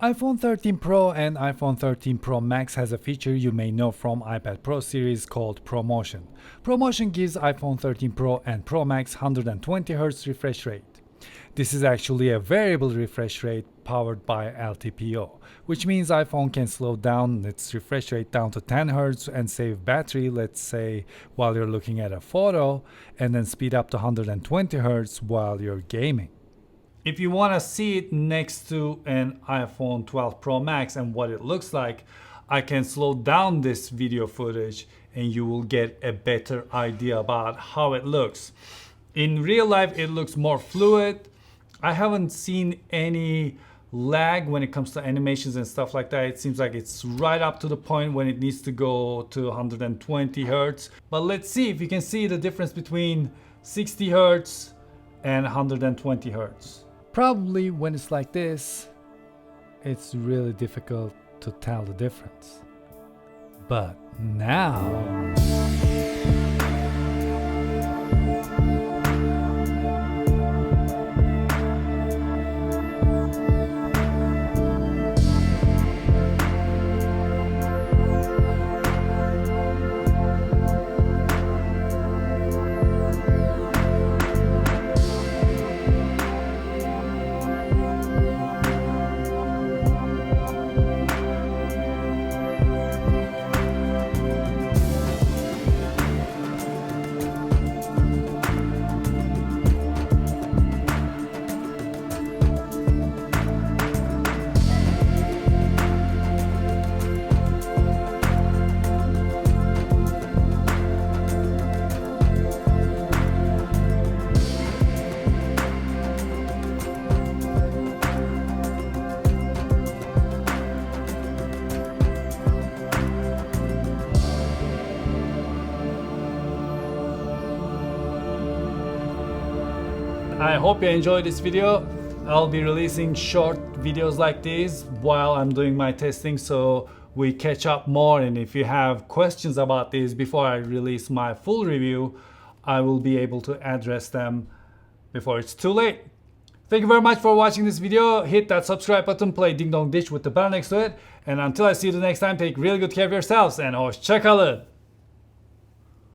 iPhone 13 Pro and iPhone 13 Pro Max has a feature you may know from iPad Pro series called ProMotion. ProMotion gives iPhone 13 Pro and Pro Max 120Hz refresh rate. This is actually a variable refresh rate powered by LTPO, which means iPhone can slow down its refresh rate down to 10 Hz and save battery, let's say, while you're looking at a photo, and then speed up to 120 Hz while you're gaming. If you want to see it next to an iPhone 12 Pro Max and what it looks like, I can slow down this video footage and you will get a better idea about how it looks. In real life, it looks more fluid. I haven't seen any lag when it comes to animations and stuff like that. It seems like it's right up to the point when it needs to go to 120 Hz. But let's see if you can see the difference between 60 Hz and 120 Hz. Probably when it's like this, it's really difficult to tell the difference. But now... I hope you enjoyed this video. I'll be releasing short videos like these while I'm doing my testing, so we catch up more. And if you have questions about this before I release my full review, I will be able to address them before it's too late. Thank you very much for watching this video. Hit that subscribe button, play Ding Dong Ditch with the bell next to it. And until I see you the next time, take really good care of yourselves and hoşça kalın.